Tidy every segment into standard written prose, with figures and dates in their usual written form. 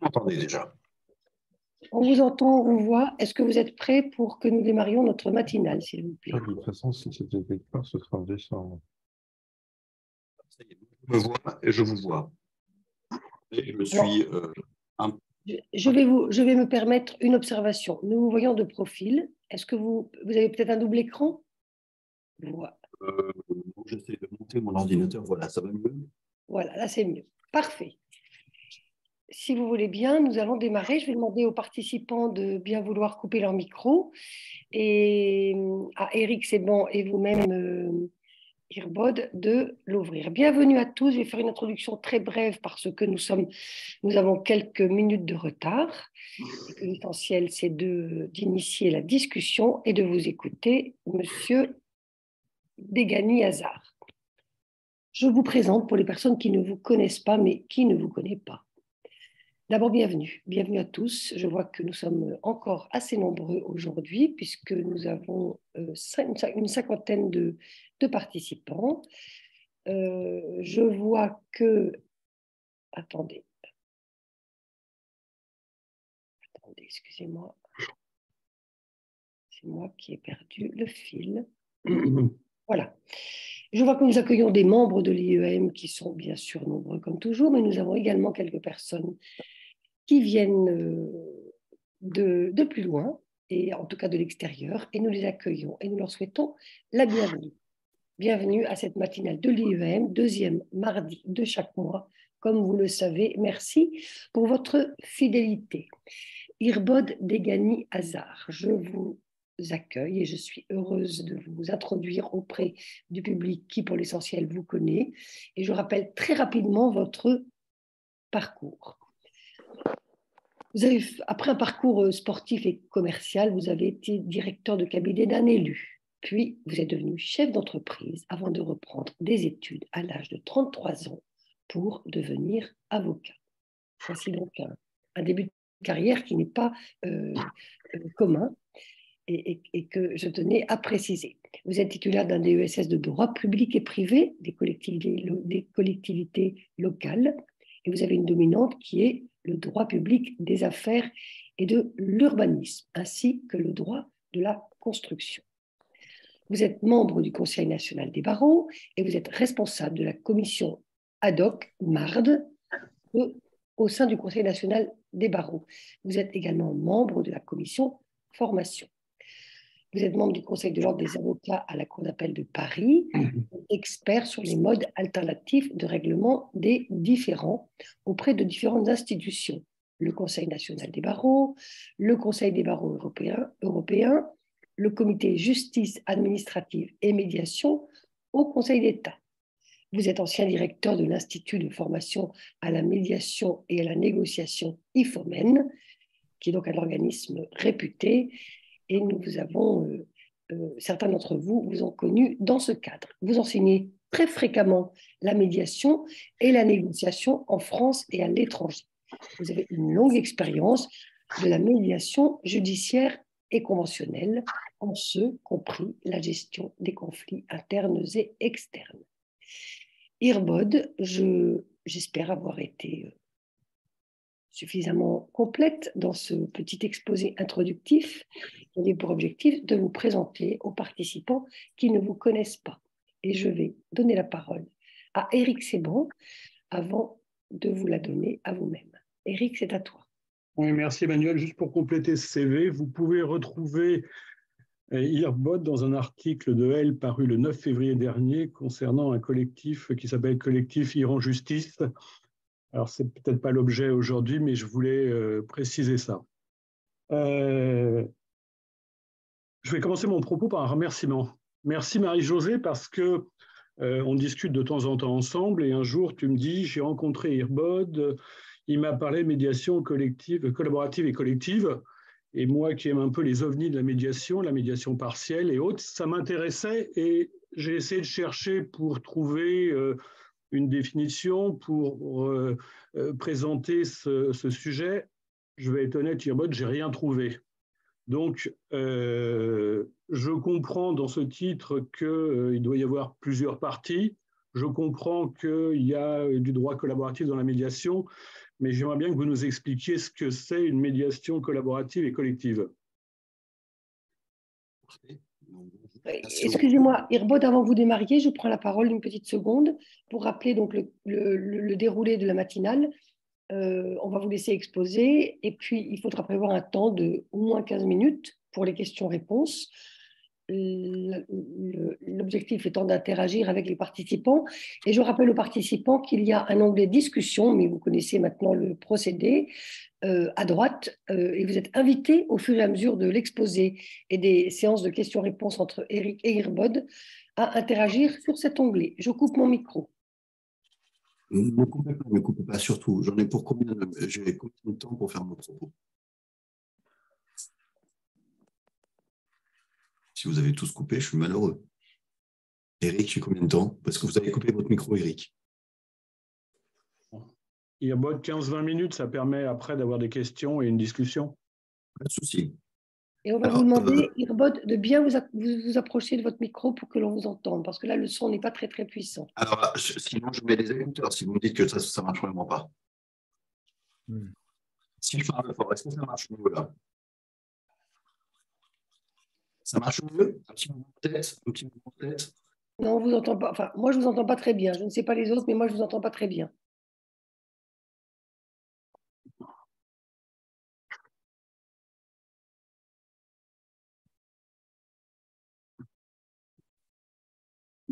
Attendez déjà. On vous entend, on vous voit. Est-ce que vous êtes prêts pour que nous démarrions notre matinale, s'il vous plaît? De toute façon, si c'était quelque part, ce sera en décembre. Ça y est, je me vois et je vous vois. Et je me Alors, suis un- je vais me permettre une observation. Nous vous voyons de profil. Est-ce que vous avez peut-être un double écran? Voilà. j'essaie de monter mon ordinateur. Voilà, ça va mieux. Voilà, là c'est mieux. Parfait. Si vous voulez bien, nous allons démarrer. Je vais demander aux participants de bien vouloir couper leur micro. Et à Eric, c'est bon, et vous-même, Irbod, de l'ouvrir. Bienvenue à tous. Je vais faire une introduction très brève parce que nous avons quelques minutes de retard. L'essentiel, c'est d'initier la discussion et de vous écouter, Monsieur Degani Hazard. Je vous présente pour les personnes qui ne vous connaissent pas, mais qui ne vous connaissent pas. D'abord, bienvenue. Bienvenue à tous. Je vois que nous sommes encore assez nombreux aujourd'hui puisque nous avons une cinquantaine de participants. Je vois que... Attendez, excusez-moi. C'est moi qui ai perdu le fil. Voilà. Je vois que nous accueillons des membres de l'IEM qui sont bien sûr nombreux comme toujours, mais nous avons également quelques personnes qui viennent de plus loin, et en tout cas de l'extérieur, et nous les accueillons et nous leur souhaitons la bienvenue. Bienvenue à cette matinale de l'IEM, deuxième mardi de chaque mois. Comme vous le savez, merci pour votre fidélité. Irbod Degani Hazard, je vous accueille et je suis heureuse de vous introduire auprès du public qui, pour l'essentiel, vous connaît. Et je rappelle très rapidement votre parcours. Après un parcours sportif et commercial, vous avez été directeur de cabinet d'un élu. Puis, vous êtes devenu chef d'entreprise avant de reprendre des études à l'âge de 33 ans pour devenir avocat. Voici donc un début de carrière qui n'est pas commun et que je tenais à préciser. Vous êtes titulaire d'un DESS de droit public et privé des collectivités locales et vous avez une dominante qui est le droit public des affaires et de l'urbanisme, ainsi que le droit de la construction. Vous êtes membre du Conseil national des barreaux et vous êtes responsable de la commission ad hoc MARD au sein du Conseil national des barreaux. Vous êtes également membre de la commission formation. Vous êtes membre du Conseil de l'ordre des avocats à la Cour d'appel de Paris, expert sur les modes alternatifs de règlement des différends auprès de différentes institutions. Le Conseil national des barreaux, le Conseil des barreaux européens, le Comité justice administrative et médiation au Conseil d'État. Vous êtes ancien directeur de l'Institut de formation à la médiation et à la négociation IFOMEN, qui est donc un organisme réputé, et nous avons, certains d'entre vous vous ont connu dans ce cadre. Vous enseignez très fréquemment la médiation et la négociation en France et à l'étranger. Vous avez une longue expérience de la médiation judiciaire et conventionnelle, en ce compris la gestion des conflits internes et externes. Irbod, j'espère avoir été suffisamment complète dans ce petit exposé introductif qui avait pour objectif de vous présenter aux participants qui ne vous connaissent pas. Et je vais donner la parole à Éric Sebon avant de vous la donner à vous-même. Éric, c'est à toi. Oui, merci Emmanuel. Juste pour compléter ce CV, vous pouvez retrouver Irbod dans un article de Elle paru le 9 février dernier concernant un collectif qui s'appelle Collectif Iran Justice. Alors, c'est peut-être pas l'objet aujourd'hui, mais je voulais préciser ça. Je vais commencer mon propos par un remerciement. Merci Marie-Josée parce que on discute de temps en temps ensemble et un jour tu me dis j'ai rencontré Irbod, il m'a parlé de médiation collective, collaborative et collective. Et moi qui aime un peu les ovnis de la médiation partielle et autres, ça m'intéressait et j'ai essayé de chercher pour trouver une définition pour présenter ce sujet. Je vais être honnête, Irbod, j'ai rien trouvé. Donc, je comprends dans ce titre qu'il doit y avoir plusieurs parties. Je comprends qu'il y a du droit collaboratif dans la médiation, mais j'aimerais bien que vous nous expliquiez ce que c'est une médiation collaborative et collective. Excusez-moi, Irbod, avant que vous démarriez, je prends la parole une petite seconde pour rappeler donc le déroulé de la matinale. On va vous laisser exposer et puis il faudra prévoir un temps de au moins 15 minutes pour les questions-réponses. L'objectif étant d'interagir avec les participants. Et je rappelle aux participants qu'il y a un onglet discussion, mais vous connaissez maintenant le procédé, à droite, et vous êtes invités au fur et à mesure de l'exposé et des séances de questions-réponses entre Eric et Irbod à interagir sur cet onglet. Je coupe mon micro. Ne coupez pas, surtout. J'en ai pour combien j'ai combien de temps pour faire mon propos? Si vous avez tous coupé, je suis malheureux. Eric, j'ai combien de temps? Parce que vous avez coupé votre micro, Eric. Il y a 15-20 minutes, ça permet après d'avoir des questions et une discussion. Pas de souci. Et on va vous demander, Irbod, de bien vous approcher de votre micro pour que l'on vous entende, parce que là, le son n'est pas très, très puissant. Alors, sinon, je mets des écouteurs, si vous me dites que ça ne marche vraiment pas. Si je parle fort, est-ce que ça marche mieux là? Ça marche mieux? Un petit mouvement de tête? Un petit mouvement de tête? Non, on ne vous entend pas. Enfin, moi, je ne vous entends pas très bien. Je ne sais pas les autres, mais moi, je ne vous entends pas très bien.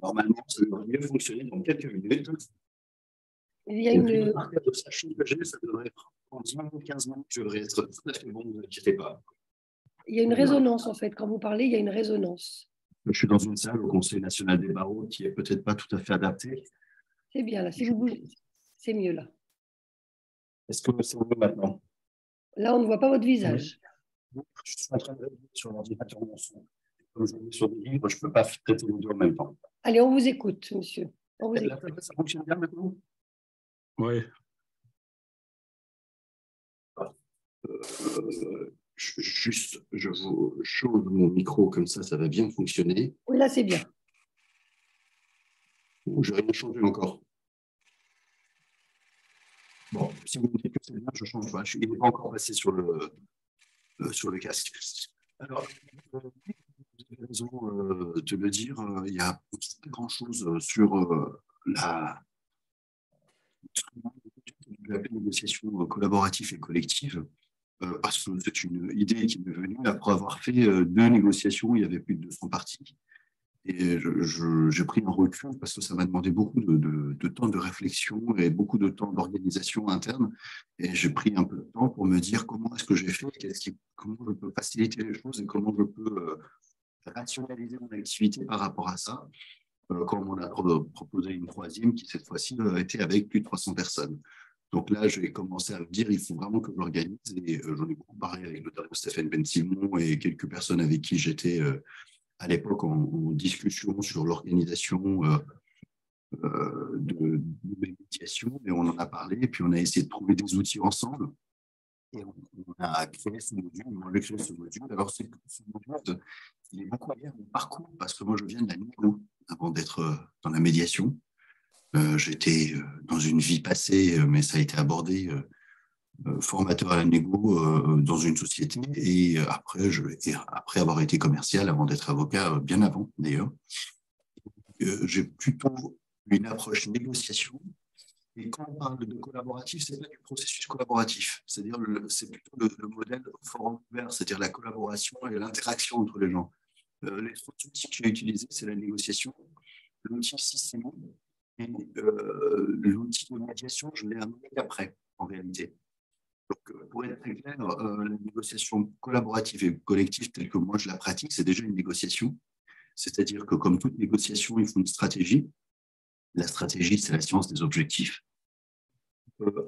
Normalement, ça devrait mieux fonctionner dans quelques minutes. Il y a une... Sachant que ça devrait prendre 10 minutes, 15 minutes, je devrais être tout à fait bon, ne vous inquiétez pas. Il y a une résonance, en fait. Quand vous parlez, il y a une résonance. Je suis dans une salle au Conseil national des barreaux qui n'est peut-être pas tout à fait adaptée. C'est bien, là. Si vous bougez, c'est mieux, là. Est-ce que c'est mieux maintenant? Là, on ne voit pas votre visage. Oui. Je suis en train de regarder sur l'ordinateur mon son. Comme je lis sur des livres, je ne peux pas traiter les deux en même temps. Allez, on vous écoute, monsieur. On vous écoute. Ça fonctionne bien maintenant? Oui. Juste, je vous chauffe mon micro comme ça va bien fonctionner. Oui, là, c'est bien. Je n'ai rien changé encore. Bon, si vous me dites que c'est bien, je ne change pas. Il n'est pas encore passé sur le casque. Alors, vous avez raison de le dire, il n'y a pas grand-chose sur la négociation collaborative et collective, parce que c'est une idée qui m'est venue après avoir fait 2 négociations, il y avait plus de 200 parties. Et j'ai pris un recul parce que ça m'a demandé beaucoup de temps de réflexion et beaucoup de temps d'organisation interne. Et j'ai pris un peu de temps pour me dire comment est-ce que j'ai fait, comment je peux faciliter les choses et comment je peux rationaliser mon activité par rapport à ça. Quand on a proposé une 3e qui, cette fois-ci, était avec plus de 300 personnes. Donc là, j'ai commencé à me dire il faut vraiment que je l'organise. Et j'en ai beaucoup parlé avec notamment Stéphane Ben-Simon et quelques personnes avec qui j'étais à l'époque en discussion sur l'organisation de médiation. Et on en a parlé, et puis on a essayé de trouver des outils ensemble. Et on a créé ce module. Alors, ce module, il est beaucoup lié à mon parcours, parce que moi, je viens de la négo avant d'être dans la médiation. J'étais dans une vie passée, mais ça a été abordé formateur à la négo dans une société. Et après avoir été commercial, avant d'être avocat, bien avant d'ailleurs, j'ai plutôt une approche négociation. Et quand on parle de collaboratif, ce n'est pas du processus collaboratif. C'est-à-dire, c'est plutôt le modèle forum ouvert, c'est-à-dire la collaboration et l'interaction entre les gens. Les 3 outils que j'ai utilisés, c'est la négociation, l'outil systémique et l'outil de médiation, je l'ai amené après, en réalité. Donc, pour être très clair, la négociation collaborative et collective, telle que moi je la pratique, c'est déjà une négociation. C'est-à-dire que comme toute négociation, il faut une stratégie. La stratégie, c'est la science des objectifs.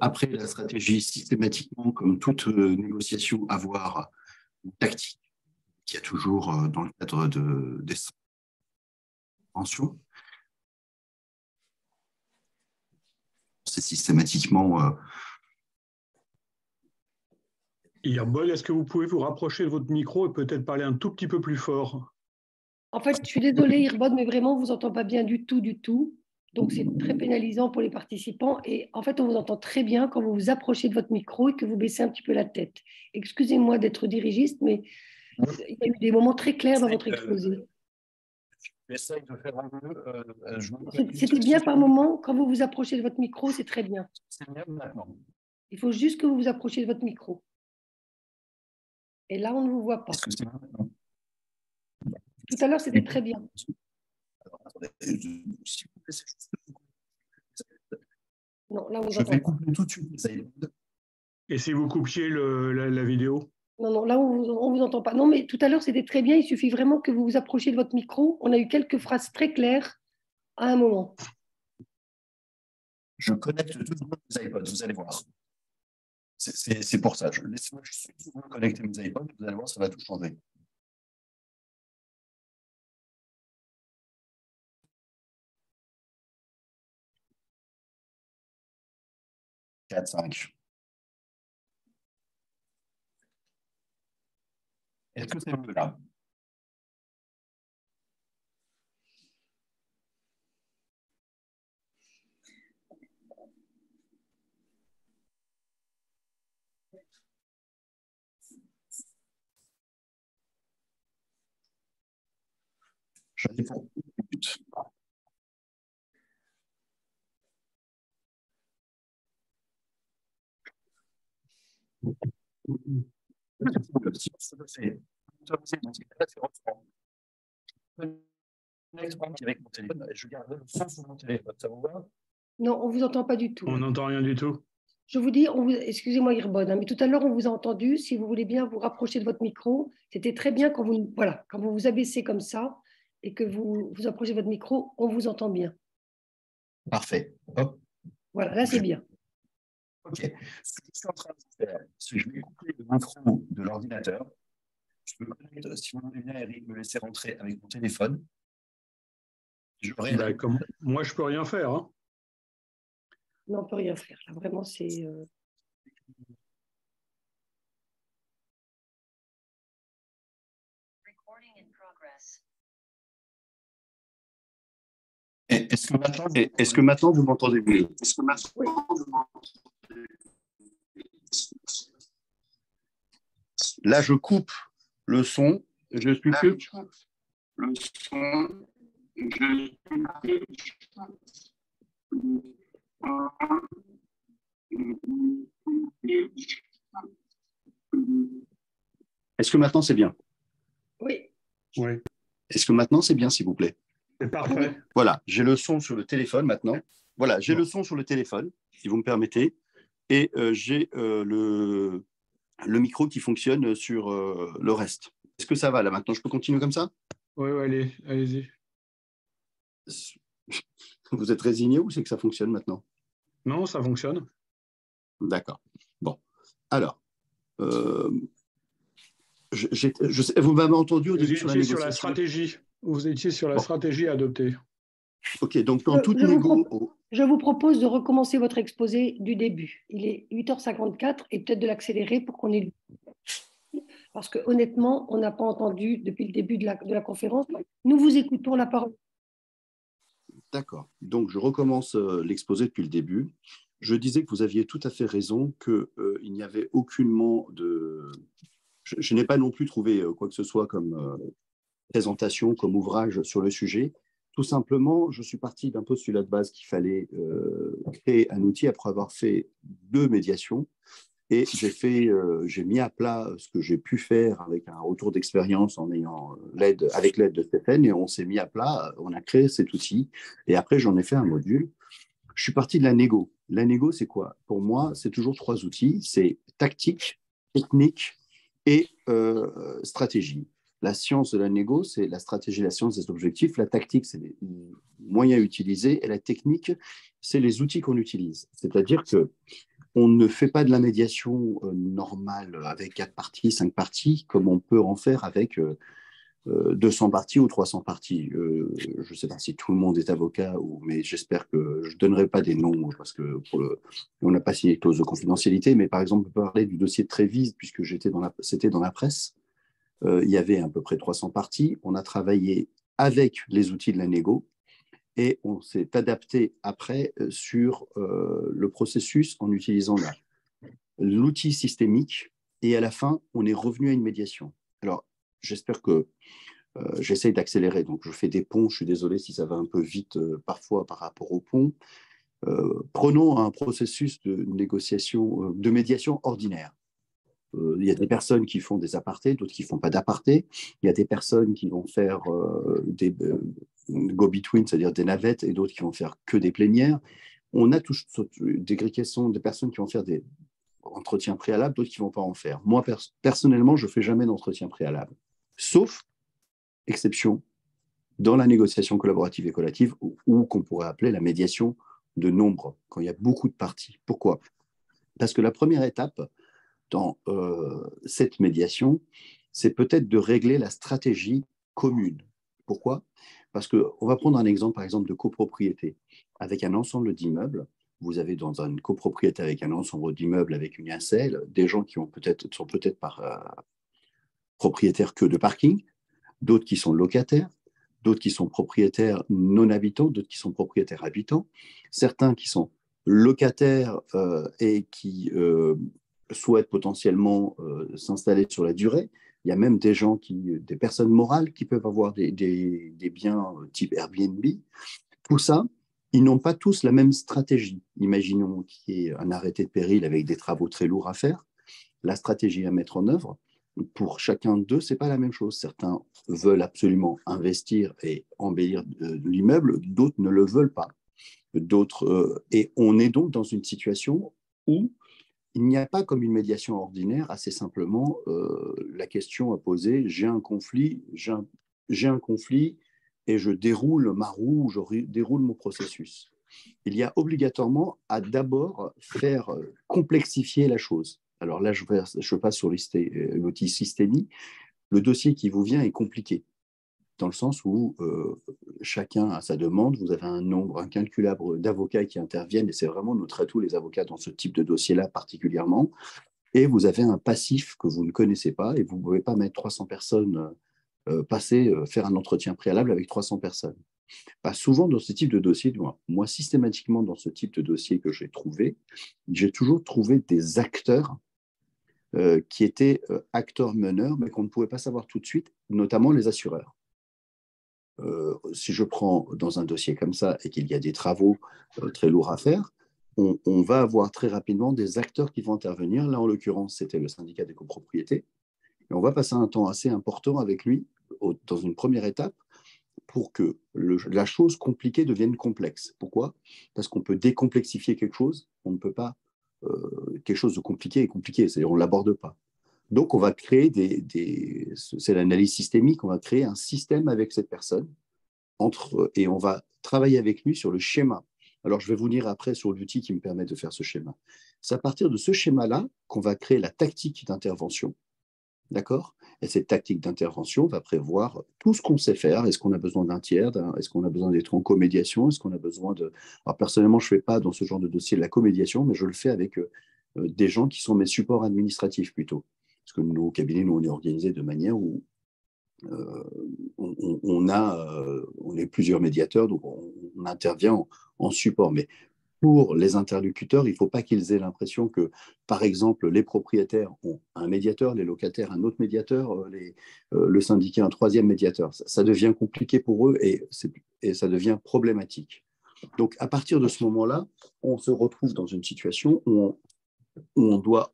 Après la stratégie, systématiquement, comme toute négociation, avoir une tactique qu'il y a toujours dans le cadre des tensions. C'est systématiquement... Irbod, est-ce que vous pouvez vous rapprocher de votre micro et peut-être parler un tout petit peu plus fort? En fait, je suis désolée, Irbod, mais vraiment, on ne vous entend pas bien du tout, du tout. Donc, c'est très pénalisant pour les participants. Et en fait, on vous entend très bien quand vous vous approchez de votre micro et que vous baissez un petit peu la tête. Excusez-moi d'être dirigiste, mais il y a eu des moments très clairs dans votre exposé. J'essaye de faire un mieux. C'était bien par moment. Quand vous vous approchez de votre micro, c'est très bien. C'est bien maintenant. Il faut juste que vous vous approchiez de votre micro. Et là, on ne vous voit pas. Est-ce que c'est bien maintenant? Tout à l'heure, c'était très bien. Alors, attendez, s'il vous plaît, c'est juste- Non, là, on vous je entend vais pas. couper tout de suite les iPods. Et si vous coupiez la vidéo? Non, non, là, on vous entend pas. Non, mais tout à l'heure, c'était très bien. Il suffit vraiment que vous vous approchiez de votre micro. On a eu quelques phrases très claires à un moment. Je connecte tout de suite mes iPods, vous allez voir. C'est pour ça. Laissez-moi juste connecter mes iPods, vous allez voir, ça va tout changer. 4, 5. Est-ce que c'est mieux là? J'en ai pour 1 minute. Si on se le fait, avec mon téléphone, je garde le son sur mon téléphone, ça vous va? Non, on ne vous entend pas du tout. On n'entend rien du tout. Je vous dis, excusez-moi, Irbonne, hein, mais tout à l'heure, on vous a entendu. Si vous voulez bien vous rapprocher de votre micro, c'était très bien quand quand vous vous abaissez comme ça et que vous vous approchez de votre micro, on vous entend bien. Parfait. Hop. Voilà, là, c'est bien. OK. Ce que je suis en train de faire, c'est que je vais couper le micro de l'ordinateur. Je peux connecter, si vous voulez bien, Eric, me laisser rentrer avec mon téléphone. Moi, je peux rien faire. Hein. Non, on ne peut rien faire. Là, vraiment, c'est... Est-ce que maintenant vous m'entendez mieux? Oui. Là, je coupe le son. Je suis que le son. Est-ce que maintenant c'est bien? Oui. Oui. Est-ce que maintenant c'est bien, s'il vous plaît? C'est parfait. Voilà, j'ai le son sur le téléphone maintenant. Voilà, j'ai le son sur le téléphone, si vous me permettez, et j'ai le micro qui fonctionne sur le reste. Est-ce que ça va là maintenant? Je peux continuer comme ça? Oui, allez-y. Vous êtes résigné ou c'est que ça fonctionne maintenant? Non, ça fonctionne. D'accord. Bon, alors, vous m'avez entendu au début sur la négociation. Sur la stratégie. Vous étiez sur la stratégie adoptée. Ok, donc dans toute négo... Je vous propose de recommencer votre exposé du début. Il est 8h54 et peut-être de l'accélérer pour qu'on ait... Parce que honnêtement, on n'a pas entendu depuis le début de la conférence. Nous vous écoutons la parole. D'accord. Donc, je recommence l'exposé depuis le début. Je disais que vous aviez tout à fait raison, qu'il n'y avait aucunement de... Je n'ai pas non plus trouvé quoi que ce soit comme présentation, comme ouvrage sur le sujet. Tout simplement, je suis parti d'un postulat de base qu'il fallait créer un outil après avoir fait 2 médiations. Et j'ai mis à plat ce que j'ai pu faire avec un retour d'expérience en ayant avec l'aide de Stéphane, et on s'est mis à plat, on a créé cet outil, et après j'en ai fait un module. Je suis parti de la négo. La négo, c'est quoi? Pour moi, c'est toujours 3 outils, c'est tactique, technique et stratégie. La science de la négo, c'est la stratégie, la science des objectifs. La tactique, c'est les moyens utilisés, et la technique, c'est les outils qu'on utilise. C'est-à-dire que on ne fait pas de la médiation normale avec 4 parties, 5 parties, comme on peut en faire avec 200 parties ou 300 parties. Je ne sais pas si tout le monde est avocat, mais j'espère que je ne donnerai pas des noms parce que on n'a pas signé de clause de confidentialité. Mais par exemple, on peut parler du dossier de Trévise, puisque c'était dans la presse. Il y avait à peu près 300 parties. On a travaillé avec les outils de la négo. et on s'est adapté après sur le processus en utilisant l'outil systémique, et à la fin, on est revenu à une médiation. Alors, j'espère que j'essaye d'accélérer, donc je fais des ponts, je suis désolé si ça va un peu vite parfois par rapport aux ponts. Prenons un processus de négociation, de médiation ordinaire. Il y a des personnes qui font des apartés, d'autres qui ne font pas d'apartés. Il y a des personnes qui vont faire des go-between, c'est-à-dire des navettes, et d'autres qui vont faire que des plénières. On a tous des questions, des personnes qui vont faire des entretiens préalables, d'autres qui ne vont pas en faire. Moi, personnellement, je ne fais jamais d'entretien préalable, sauf exception dans la négociation collaborative et collective, ou qu'on pourrait appeler la médiation de nombre, quand il y a beaucoup de parties. Pourquoi? Parce que la première étape dans cette médiation, c'est peut-être de régler la stratégie commune. Pourquoi? Parce qu'on va prendre un exemple, par exemple, de copropriété. Avec un ensemble d'immeubles, vous avez dans une copropriété avec un ensemble d'immeubles avec une incel, des gens qui sont peut-être propriétaires que de parking, d'autres qui sont locataires, d'autres qui sont propriétaires non habitants, d'autres qui sont propriétaires habitants, certains qui sont locataires et qui souhaitent potentiellement s'installer sur la durée. Il y a même des personnes morales qui peuvent avoir des biens type Airbnb. Tout ça, ils n'ont pas tous la même stratégie. Imaginons qu'il y ait un arrêté de péril avec des travaux très lourds à faire. La stratégie à mettre en œuvre, pour chacun d'eux, ce n'est pas la même chose. Certains veulent absolument investir et embellir l'immeuble, d'autres ne le veulent pas. Et on est donc dans une situation où il n'y a pas comme une médiation ordinaire, assez simplement, la question à poser, j'ai un conflit et je déroule ma roue, je déroule mon processus. Il y a obligatoirement à d'abord faire complexifier la chose. Alors là, je passe sur l'outil systémique. Le dossier qui vous vient est compliqué, dans le sens où chacun a sa demande, vous avez un nombre incalculable d'avocats qui interviennent, et c'est vraiment notre atout, les avocats, dans ce type de dossier-là particulièrement, et vous avez un passif que vous ne connaissez pas, et vous ne pouvez pas mettre 300 personnes, faire un entretien préalable avec 300 personnes. Pas souvent dans ce type de dossier, moi, systématiquement dans ce type de dossier que j'ai toujours trouvé des acteurs qui étaient acteurs-meneurs, mais qu'on ne pouvait pas savoir tout de suite, notamment les assureurs. Si je prends dans un dossier comme ça et qu'il y a des travaux très lourds à faire, on va avoir très rapidement des acteurs qui vont intervenir. Là, en l'occurrence, c'était le syndicat des copropriétés. Et on va passer un temps assez important avec lui dans une première étape pour que la chose compliquée devienne complexe. Pourquoi? Parce qu'on peut décomplexifier quelque chose, on ne peut pas quelque chose de compliqué est compliqué, c'est-à-dire on ne l'aborde pas. Donc, on va créer c'est l'analyse systémique, on va créer un système avec cette personne et on va travailler avec lui sur le schéma. Alors, je vais vous dire après sur l'outil qui me permet de faire ce schéma. C'est à partir de ce schéma-là qu'on va créer la tactique d'intervention. D'accord? Et cette tactique d'intervention va prévoir tout ce qu'on sait faire. Est-ce qu'on a besoin d'un tiers? Est-ce qu'on a besoin d'être en comédiation? Est-ce qu'on a besoin de... Alors, personnellement, je ne fais pas dans ce genre de dossier de la comédiation, mais je le fais avec des gens qui sont mes supports administratifs plutôt. Parce que nos cabinets, nous, on est organisés de manière où on est plusieurs médiateurs, donc on intervient en support. Mais pour les interlocuteurs, il ne faut pas qu'ils aient l'impression que, par exemple, les propriétaires ont un médiateur, les locataires un autre médiateur, le syndicat un troisième médiateur. Ça devient compliqué pour eux et ça devient problématique. Donc, à partir de ce moment-là, on se retrouve dans une situation où on doit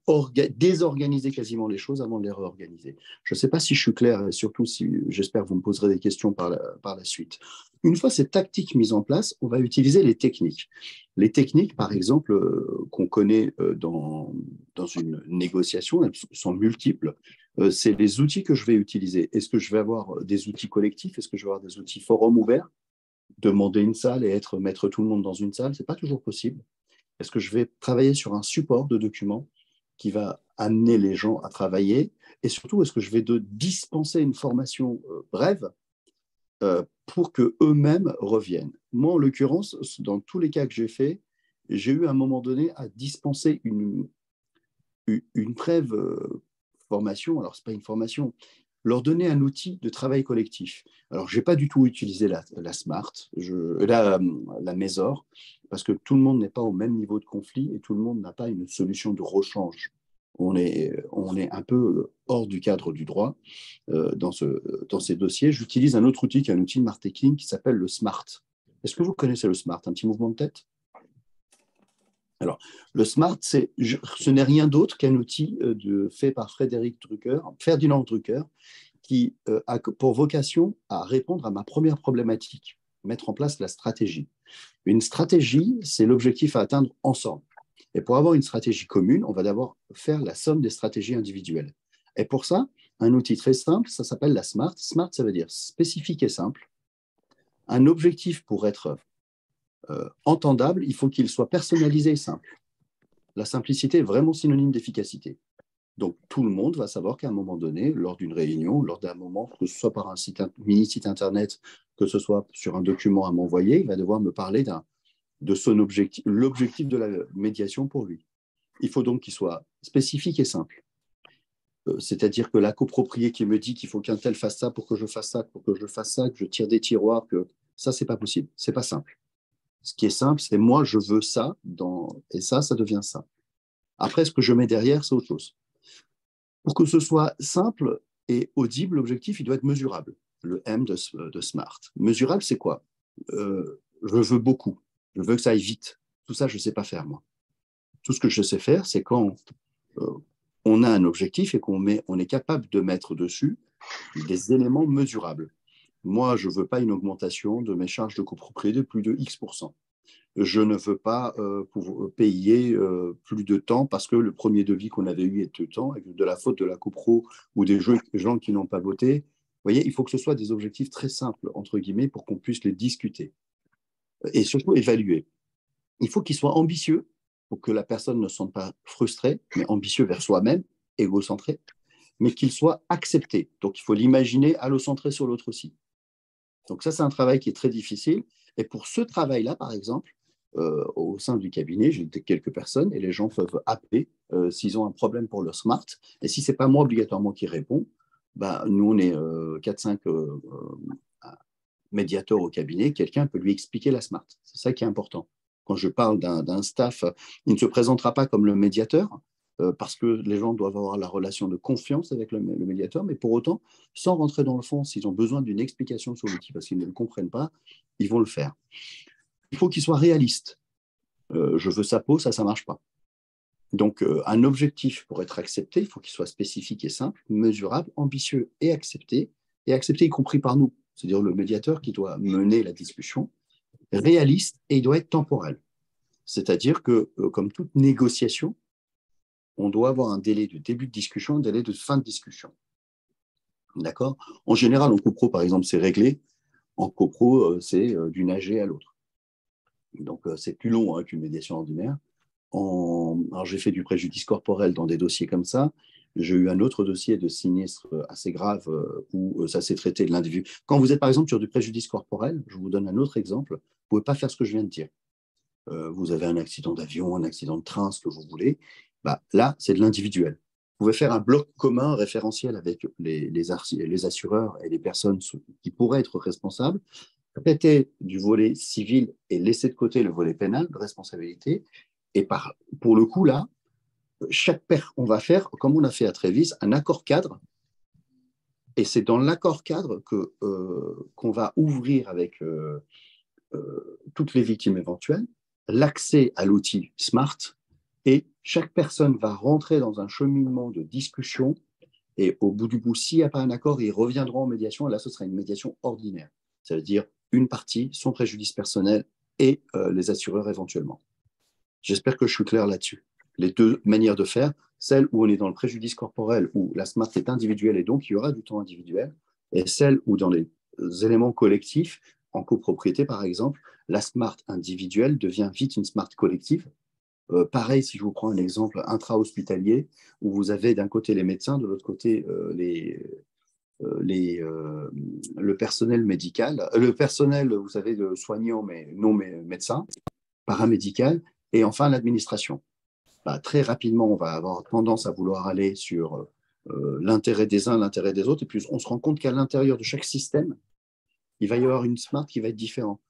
désorganiser quasiment les choses avant de les réorganiser. Je ne sais pas si je suis clair, et surtout si j'espère que vous me poserez des questions par la suite. Une fois ces tactiques mises en place, on va utiliser les techniques. Les techniques, par exemple, qu'on connaît dans une négociation, elles sont multiples. C'est les outils que je vais utiliser. Est-ce que je vais avoir des outils collectifs? Est-ce que je vais avoir des outils forum ouverts? Demander une salle et mettre tout le monde dans une salle, ce n'est pas toujours possible. Est-ce que je vais travailler sur un support de documents qui va amener les gens à travailler? Et surtout, est-ce que je vais dispenser une formation brève pour qu'eux-mêmes reviennent? Moi, en l'occurrence, dans tous les cas que j'ai fait, j'ai eu à un moment donné à dispenser une brève formation. Alors, ce n'est pas une formation, leur donner un outil de travail collectif. Alors, je n'ai pas du tout utilisé la SMART, la Mésor, parce que tout le monde n'est pas au même niveau de conflit et tout le monde n'a pas une solution de rechange. On est un peu hors du cadre du droit dans ces dossiers. J'utilise un autre outil qui est un outil de marketing qui s'appelle le SMART. Est-ce que vous connaissez le SMART? Un petit mouvement de tête? Alors, le SMART, ce n'est rien d'autre qu'un outil fait par Ferdinand Drucker, qui a pour vocation à répondre à ma première problématique, mettre en place la stratégie. Une stratégie, c'est l'objectif à atteindre ensemble. Et pour avoir une stratégie commune, on va d'abord faire la somme des stratégies individuelles. Et pour ça, un outil très simple, ça s'appelle la SMART. SMART, ça veut dire spécifique et simple. Un objectif pour être entendable, il faut qu'il soit personnalisé et simple. La simplicité est vraiment synonyme d'efficacité. Donc, tout le monde va savoir qu'à un moment donné, lors d'une réunion, lors d'un moment, que ce soit par un mini-site Internet, que ce soit sur un document à m'envoyer, il va devoir me parler de son objectif, l'objectif de la médiation pour lui. Il faut donc qu'il soit spécifique et simple. C'est-à-dire que la copropriété qui me dit qu'il faut qu'un tel fasse ça pour que je fasse ça, pour que je fasse ça, que je tire des tiroirs, ça, c'est pas possible. C'est pas simple. Ce qui est simple, c'est moi, je veux ça, et ça devient ça. Après, ce que je mets derrière, c'est autre chose. Pour que ce soit simple et audible, l'objectif, il doit être mesurable. Le M de SMART. Mesurable, c'est quoi? Je veux beaucoup. Je veux que ça aille vite. Tout ça, je ne sais pas faire, moi. Tout ce que je sais faire, c'est quand on a un objectif et qu'on est capable de mettre dessus des éléments mesurables. Moi, je ne veux pas une augmentation de mes charges de copropriété de plus de X%. Je ne veux pas payer plus de temps parce que le premier devis qu'on avait eu est de temps, et de la faute de la copro ou des gens qui n'ont pas voté. Vous voyez, il faut que ce soit des objectifs très simples, entre guillemets, pour qu'on puisse les discuter. Et surtout évaluer. Il faut qu'ils soient ambitieux pour que la personne ne se sente pas frustrée, mais ambitieux vers soi-même, égocentré, mais qu'il soit accepté. Donc, il faut l'imaginer allocentré sur l'autre aussi. Donc ça, c'est un travail qui est très difficile. Et pour ce travail-là, par exemple, au sein du cabinet, j'ai quelques personnes et les gens peuvent appeler s'ils ont un problème pour leur SMART. Et si ce n'est pas moi obligatoirement qui réponds, nous, on est 4-5 médiateurs au cabinet. Quelqu'un peut lui expliquer la SMART. C'est ça qui est important. Quand je parle d'un staff, il ne se présentera pas comme le médiateur, parce que les gens doivent avoir la relation de confiance avec le médiateur, mais pour autant, sans rentrer dans le fond, s'ils ont besoin d'une explication sur l'outil parce qu'ils ne le comprennent pas, ils vont le faire. Il faut qu'ils soient réalistes. Je veux sa peau, ça ne marche pas. Donc, un objectif pour être accepté, il faut qu'il soit spécifique et simple, mesurable, ambitieux et accepté y compris par nous, c'est-à-dire le médiateur qui doit mener la discussion, réaliste et il doit être temporel. C'est-à-dire que, comme toute négociation, on doit avoir un délai de début de discussion, un délai de fin de discussion. D'accord? En général, en copro, par exemple, c'est réglé. En copro, c'est d'une AG à l'autre. Donc, c'est plus long qu'une médiation ordinaire. Alors, j'ai fait du préjudice corporel dans des dossiers comme ça. J'ai eu un autre dossier de sinistre assez grave où ça s'est traité de l'individu. Quand vous êtes, par exemple, sur du préjudice corporel, je vous donne un autre exemple, vous ne pouvez pas faire ce que je viens de dire. Vous avez un accident d'avion, un accident de train, ce que vous voulez. Là, c'est de l'individuel. Vous pouvez faire un bloc commun référentiel avec les assureurs et les personnes qui pourraient être responsables, traiter du volet civil et laisser de côté le volet pénal de responsabilité. Et pour le coup, là, on va faire, comme on a fait à Trévis, un accord cadre. Et c'est dans l'accord cadre qu'on va ouvrir avec toutes les victimes éventuelles l'accès à l'outil SMART. Et chaque personne va rentrer dans un cheminement de discussion. Et au bout du bout, s'il n'y a pas un accord, ils reviendront en médiation. Et là, ce sera une médiation ordinaire. Ça veut dire une partie, son préjudice personnel et les assureurs éventuellement. J'espère que je suis clair là-dessus. Les deux manières de faire, celle où on est dans le préjudice corporel, où la SMART est individuelle et donc il y aura du temps individuel, et celle où dans les éléments collectifs, en copropriété par exemple, la SMART individuelle devient vite une SMART collective. Pareil, si je vous prends un exemple intra-hospitalier, où vous avez d'un côté les médecins, de l'autre côté le personnel médical, le personnel, vous savez, de soignants, mais non médecins, paramédical, et enfin l'administration. Très rapidement, on va avoir tendance à vouloir aller sur l'intérêt des uns, l'intérêt des autres. Et puis, on se rend compte qu'à l'intérieur de chaque système, il va y avoir une smart qui va être différente.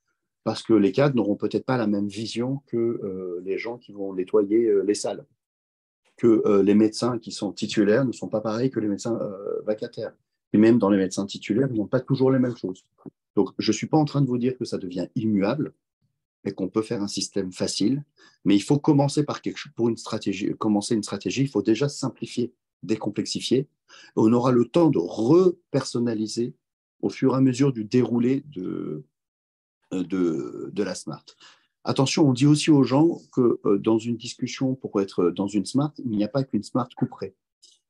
Parce que les cadres n'auront peut-être pas la même vision que les gens qui vont nettoyer les salles, que les médecins qui sont titulaires ne sont pas pareils que les médecins vacataires. Et même dans les médecins titulaires, ils n'ont pas toujours les mêmes choses. Donc, je ne suis pas en train de vous dire que ça devient immuable et qu'on peut faire un système facile, mais il faut commencer par quelque chose. Pour une stratégie, commencer une stratégie, il faut déjà simplifier, décomplexifier. On aura le temps de repersonnaliser au fur et à mesure du déroulé de la smart. Attention, on dit aussi aux gens que dans une discussion, pour être dans une smart, il n'y a pas qu'une smart couperée.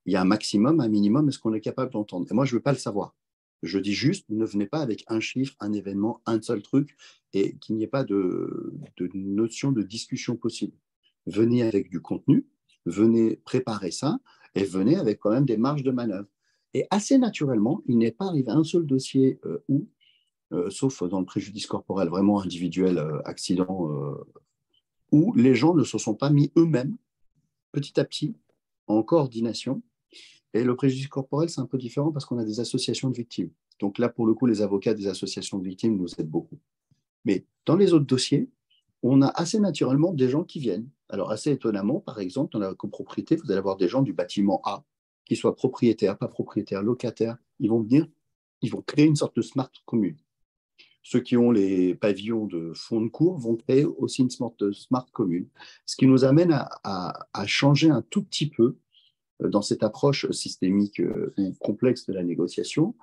Il y a un maximum, un minimum, est-ce qu'on est capable d'entendre? Et moi, je ne veux pas le savoir. Je dis juste, ne venez pas avec un chiffre, un événement, un seul truc, et qu'il n'y ait pas de notion de discussion possible. Venez avec du contenu, venez préparer ça, et venez avec quand même des marges de manœuvre. Et assez naturellement, il n'est pas arrivé un seul dossier où, sauf dans le préjudice corporel vraiment individuel, accident, où les gens ne se sont pas mis eux-mêmes, petit à petit, en coordination. Et le préjudice corporel, c'est un peu différent parce qu'on a des associations de victimes. Donc là, pour le coup, les avocats des associations de victimes nous aident beaucoup. Mais dans les autres dossiers, on a assez naturellement des gens qui viennent. Alors assez étonnamment, par exemple, dans la copropriété, vous allez avoir des gens du bâtiment A, qui soient propriétaires, pas propriétaires, locataires. Ils vont venir, ils vont créer une sorte de smart commune. Ceux qui ont les pavillons de fond de cours vont créer aussi une smart commune. Ce qui nous amène à changer un tout petit peu dans cette approche systémique ou complexe de la négociation,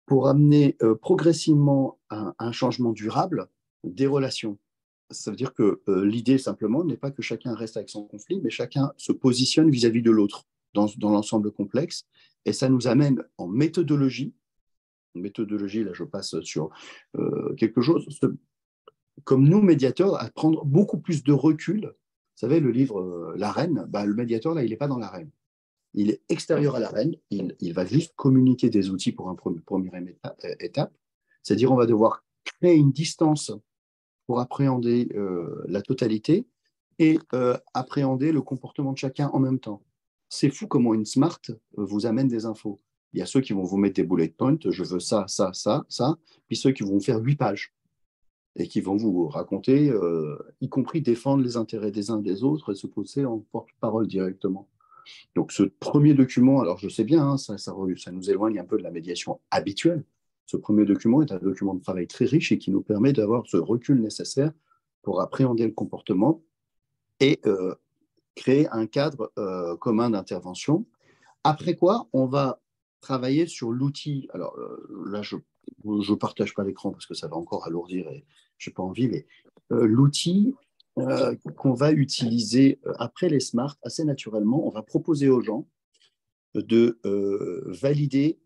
pour amener progressivement un changement durable des relations. Ça veut dire que l'idée simplement n'est pas que chacun reste avec son conflit, mais chacun se positionne vis-à-vis de l'autre dans l'ensemble complexe. Et ça nous amène en méthodologie. Méthodologie, là je passe sur quelque chose, comme nous, médiateurs, à prendre beaucoup plus de recul. Vous savez, le livre L'Arène, le médiateur, là, il n'est pas dans l'arène. Il est extérieur à l'arène, il va juste communiquer des outils pour une première étape, c'est-à-dire on va devoir créer une distance pour appréhender la totalité et appréhender le comportement de chacun en même temps. C'est fou comment une smart vous amène des infos. Il y a ceux qui vont vous mettre des bullet points, je veux ça, ça, ça, ça, puis ceux qui vont faire 8 pages et qui vont vous raconter, y compris défendre les intérêts des uns des autres et se poser en porte-parole directement. Donc ce premier document, alors je sais bien, hein, ça nous éloigne un peu de la médiation habituelle. Ce premier document est un document de travail très riche et qui nous permet d'avoir ce recul nécessaire pour appréhender le comportement et créer un cadre commun d'intervention. Après quoi, on va travailler sur l'outil. Alors là, je ne partage pas l'écran parce que ça va encore alourdir et je n'ai pas envie, mais l'outil qu'on va utiliser après les smart, assez naturellement, on va proposer aux gens de valider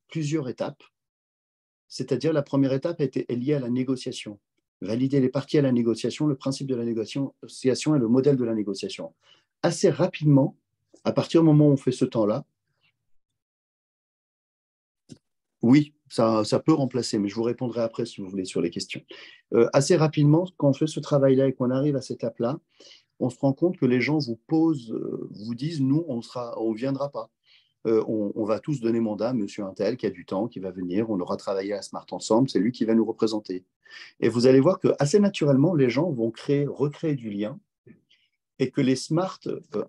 plusieurs étapes. C'est-à-dire, la première étape est liée à la négociation. Valider les parties à la négociation, le principe de la négociation et le modèle de la négociation. Assez rapidement, à partir du moment où on fait ce temps-là, oui, ça peut remplacer, mais je vous répondrai après si vous voulez sur les questions. Assez rapidement, quand on fait ce travail-là et qu'on arrive à cette étape-là, on se rend compte que les gens vous posent, vous disent, nous, on ne viendra pas. On va tous donner mandat à monsieur Intel qui a du temps, qui va venir, on aura travaillé à Smart ensemble, c'est lui qui va nous représenter. Et vous allez voir que assez naturellement, les gens vont recréer du lien et que les smart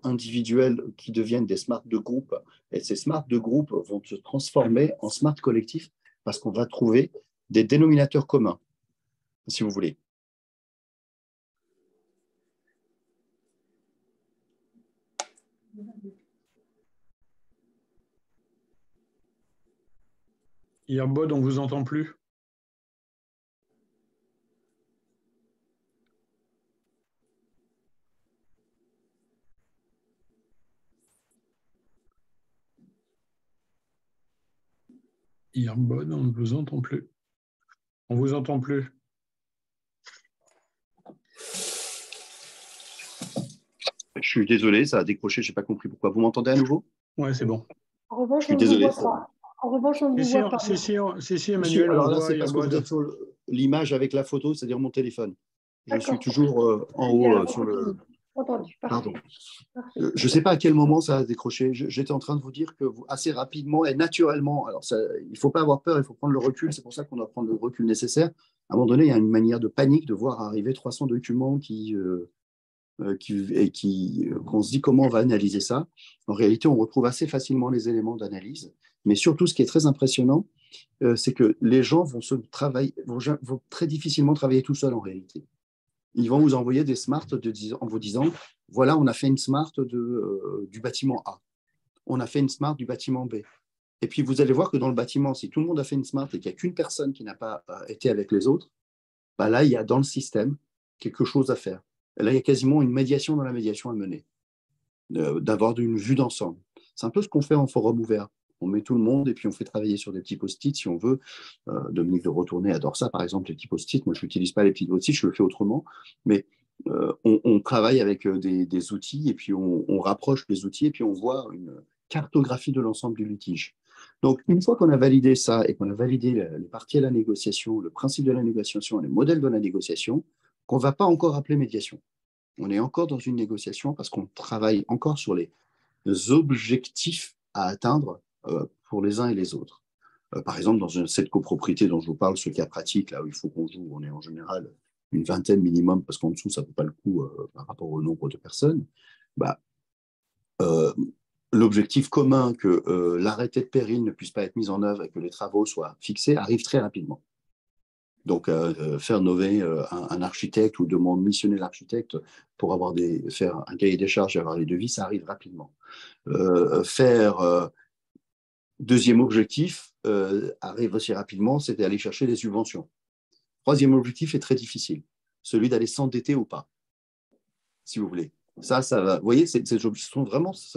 individuels qui deviennent des smart de groupe, et ces smart de groupe vont se transformer en smart collectif parce qu'on va trouver des dénominateurs communs, si vous voulez. Yerbod, on ne vous entend plus. Yerbod, on ne vous entend plus. On ne vous entend plus. Je suis désolé, ça a décroché, je n'ai pas compris pourquoi. Vous m'entendez à nouveau? Oui, c'est bon. En revanche, je suis désolé. En revanche, on ne vous voit pas. Si, Emmanuel, alors on là, voit c'est parce que vous êtes sur l'image avec la photo, c'est-à-dire mon téléphone. Je suis toujours en haut sur le... Entendu, Pardon. parfait. Je ne sais pas à quel moment ça a décroché. J'étais en train de vous dire que assez rapidement et naturellement, alors ça, il ne faut pas avoir peur, il faut prendre le recul, c'est pour ça qu'on doit prendre le recul nécessaire. À un moment donné, il y a une manière de panique de voir arriver 300 documents qu'on se dit comment on va analyser ça. En réalité, on retrouve assez facilement les éléments d'analyse, mais surtout, ce qui est très impressionnant, c'est que les gens vont très difficilement travailler tout seuls en réalité. Ils vont vous envoyer des smarts en vous disant, voilà, on a fait une smart du bâtiment A, on a fait une smart du bâtiment B. Et puis, vous allez voir que dans le bâtiment, si tout le monde a fait une smart et qu'il n'y a qu'une personne qui n'a pas été avec les autres, bah là, il y a dans le système quelque chose à faire. Et là, il y a quasiment une médiation dans la médiation à mener, d'avoir une vue d'ensemble. C'est un peu ce qu'on fait en forum ouvert. On met tout le monde et puis on fait travailler sur des petits post-it si on veut. Dominique de Retourné adore ça, par exemple, les petits post-it. Moi, je n'utilise pas les petits post-it, je le fais autrement. Mais on travaille avec des outils et puis on rapproche les outils et puis on voit une cartographie de l'ensemble du litige. Donc, une fois qu'on a validé ça et qu'on a validé les parties à la négociation, le principe de la négociation, les modèles de la négociation, qu'on ne va pas encore appeler médiation. On est encore dans une négociation parce qu'on travaille encore sur les objectifs à atteindre pour les uns et les autres. Par exemple, dans cette copropriété dont je vous parle, ce cas pratique, là où il faut qu'on joue, on est en général une vingtaine minimum, parce qu'en dessous, ça ne vaut pas le coup par rapport au nombre de personnes. Bah, l'objectif commun que l'arrêté de péril ne puisse pas être mis en œuvre et que les travaux soient fixés arrive très rapidement. Donc, faire nommer un architecte ou missionner l'architecte pour faire un cahier des charges et avoir les devis, ça arrive rapidement. Deuxième objectif arrive aussi rapidement, c'est d'aller chercher des subventions. Troisième objectif est très difficile, celui d'aller s'endetter ou pas, si vous voulez. Ça va. Vous voyez, ça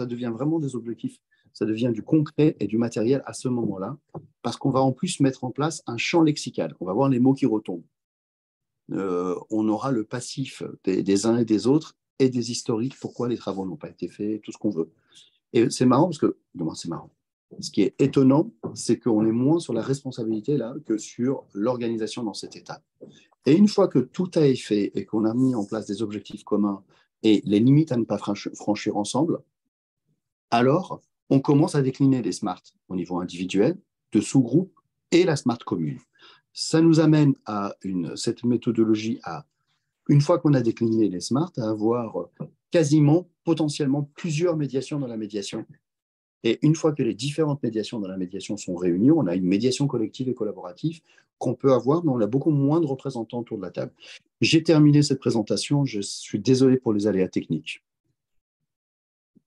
devient vraiment des objectifs. Ça devient du concret et du matériel à ce moment-là, parce qu'on va en plus mettre en place un champ lexical. On va voir les mots qui retombent. On aura le passif des uns et des autres et des historiques, pourquoi les travaux n'ont pas été faits, tout ce qu'on veut. Et c'est marrant parce que, c'est marrant. Ce qui est étonnant, c'est qu'on est moins sur la responsabilité là que sur l'organisation dans cette étape. Et une fois que tout a été fait et qu'on a mis en place des objectifs communs et les limites à ne pas franchir ensemble, alors on commence à décliner les smarts au niveau individuel, de sous-groupes et la smart commune. Ça nous amène à cette méthodologie une fois qu'on a décliné les smarts, à avoir quasiment, potentiellement, plusieurs médiations dans la médiation. Et une fois que les différentes médiations dans la médiation sont réunies, on a une médiation collective et collaborative qu'on peut avoir, mais on a beaucoup moins de représentants autour de la table. J'ai terminé cette présentation. Je suis désolé pour les aléas techniques.